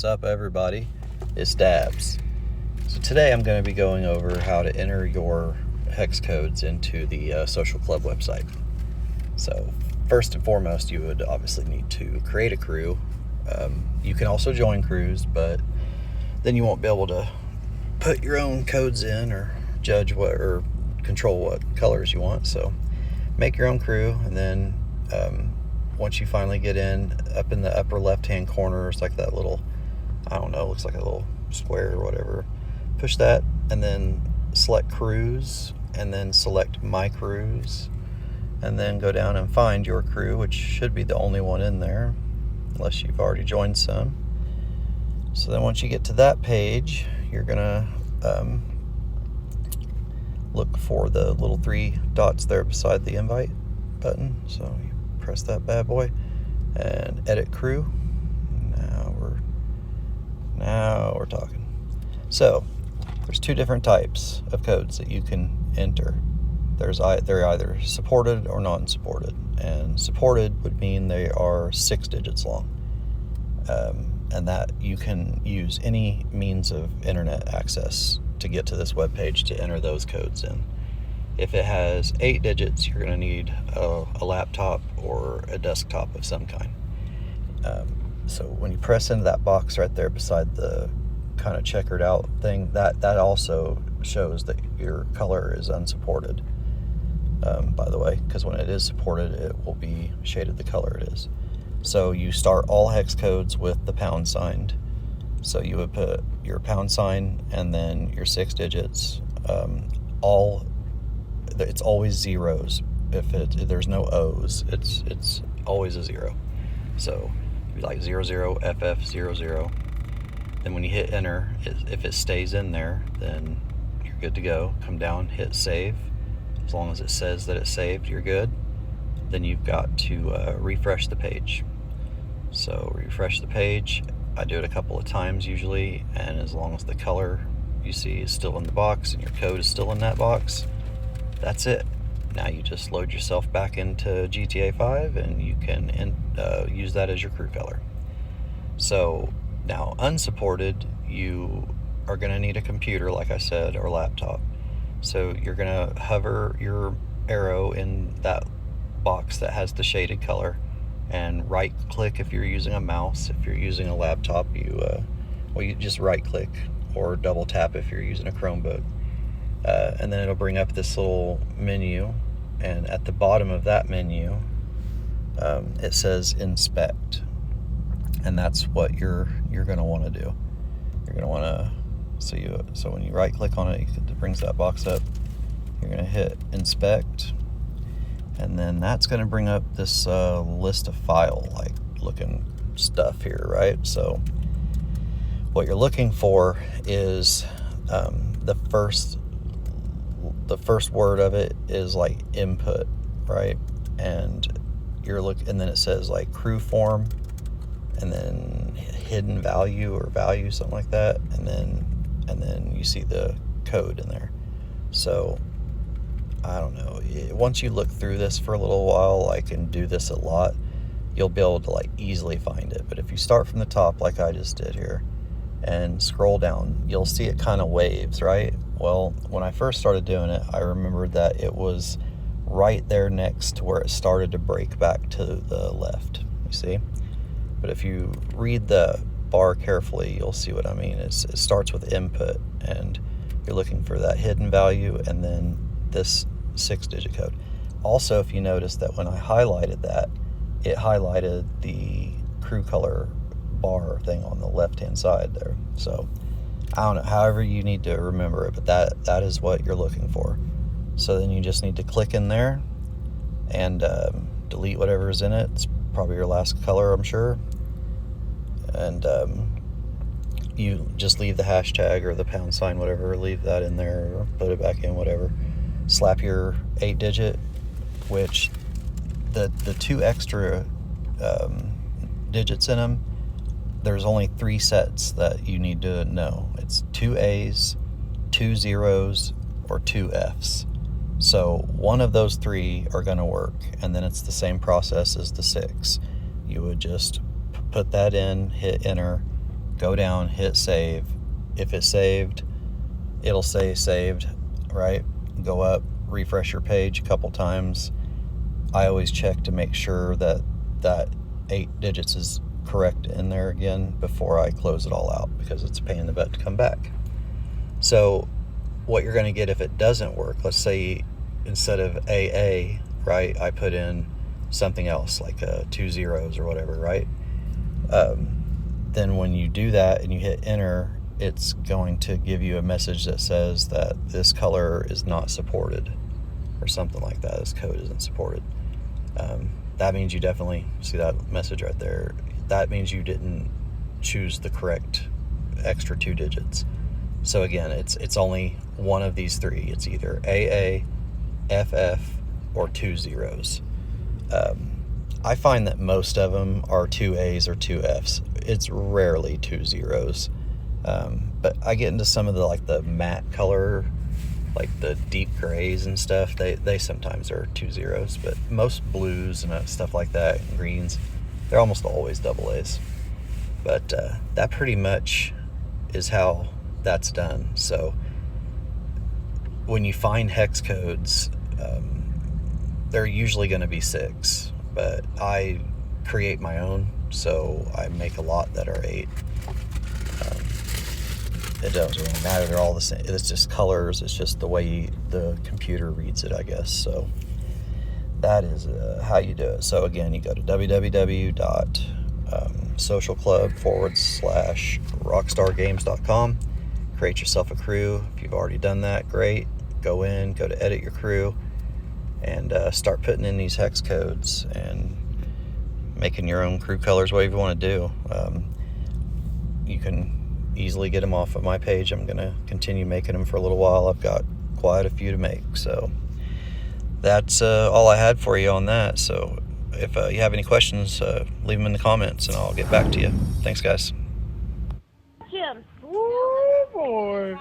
up, everybody? It's Dabs. So today I'm going to be going over how to enter your hex codes into the social club website. So first and foremost, you would obviously need to create a crew. You can also join crews, but then you won't be able to put your own codes in or judge what or control what colors you want. So make your own crew, and then once you finally get in, up in the upper left hand corner is like that little, I don't know, looks like a little square or whatever. Push that and then select crews, and then select my crews, and then go down and find your crew, which should be the only one in there unless you've already joined some. So then once you get to that page, you're gonna look for the little three dots there beside the invite button. So you press that bad boy and edit crew. Now we're talking. So there's two different types of codes that you can enter. They're either supported or non-supported, and supported would mean they are 6 digits long, and that you can use any means of internet access to get to this web page to enter those codes in. If it has 8 digits, you're going to need a laptop or a desktop of some kind. So when you press into that box right there beside the kind of checkered out thing, that also shows that your color is unsupported, by the way, because when it is supported, it will be shaded the color it is. So you start all hex codes with the pound sign. So you would put your pound sign and then your 6 digits. It's always zeros. If there's no O's, it's always a 0. So it'd be like 00FF00. Then when you hit enter, if it stays in there, then you're good to go. Come down, hit save. As long as it says that it's saved, you're good. Then you've got to refresh the page. So refresh the page. I do it a couple of times usually, and as long as the color you see is still in the box and your code is still in that box, that's it. Now you just load yourself back into GTA 5 and you can use that as your crew color. So now unsupported, you are going to need a computer, like I said, or laptop. So you're going to hover your arrow in that box that has the shaded color, and right click if you're using a mouse. If you're using a laptop, you just right click or double tap if you're using a Chromebook. And then it'll bring up this little menu, and at the bottom of that menu it says inspect, and that's what you're going to want to do. You're going to want to so when you right click on it, it brings that box up. You're going to hit inspect, and then that's going to bring up this list of file like looking stuff here, right? So what you're looking for is the first word of it is like input, right? And and then it says like crew form, and then hidden value or value, something like that, and then you see the code in there. So I don't know, once you look through this for a little while, I can do this a lot, you'll be able to like easily find it. But if you start from the top like I just did here and scroll down, you'll see it kind of waves, right? Well, when I first started doing it, I remembered that it was right there next to where it started to break back to the left, you see? But if you read the bar carefully, you'll see what I mean. It starts with input, and you're looking for that hidden value and then this 6-digit code. Also, if you notice that when I highlighted that, it highlighted the crew color bar thing on the left hand side there. So I don't know, however you need to remember it, but that is what you're looking for. So then you just need to click in there and delete whatever is in it. It's probably your last color, I'm sure. And you just leave the hashtag or the pound sign, whatever, leave that in there or put it back in, whatever. Slap your 8-digit, which the 2 extra digits in them, there's only 3 sets that you need to know. It's 2 A's, 2 zeros, or 2 F's. So one of those 3 are going to work, and then it's the same process as the 6. You would just put that in, hit enter, go down, hit save. If it's saved, it'll say saved, right? Go up, refresh your page a couple times. I always check to make sure that that 8 digits is correct in there again before I close it all out, because it's a pain in the butt to come back. So what you're going to get if it doesn't work, let's say instead of AA, right, I put in something else like 2 zeros or whatever, right? Then when you do that and you hit enter, it's going to give you a message that says that this color is not supported or something like that. This code isn't supported. That means you definitely see that message right there. That means you didn't choose the correct extra 2 digits. So again, it's only one of these 3. It's either AA, FF, or 2 zeros. I find that most of them are 2 A's or 2 F's. It's rarely 2 zeros. But I get into some of the like the matte color, like the deep grays and stuff. They sometimes are 2 zeros, but most blues and stuff like that, and greens, they're almost always double A's. But that pretty much is how that's done. So when you find hex codes, they're usually going to be 6, but I create my own, so I make a lot that are 8. It doesn't really matter, they're all the same. It's just colors, it's just the way the computer reads it, I guess. So that is how you do it. So again, you go to www.socialclub/rockstargames.com, create yourself a crew. If you've already done that, great. Go to edit your crew, and start putting in these hex codes and making your own crew colors, whatever you want to do. You can easily get them off of my page. I'm going to continue making them for a little while. I've got quite a few to make. So that's all I had for you on that. So if you have any questions, leave them in the comments and I'll get back to you. Thanks, guys. Jim. Oh, boy.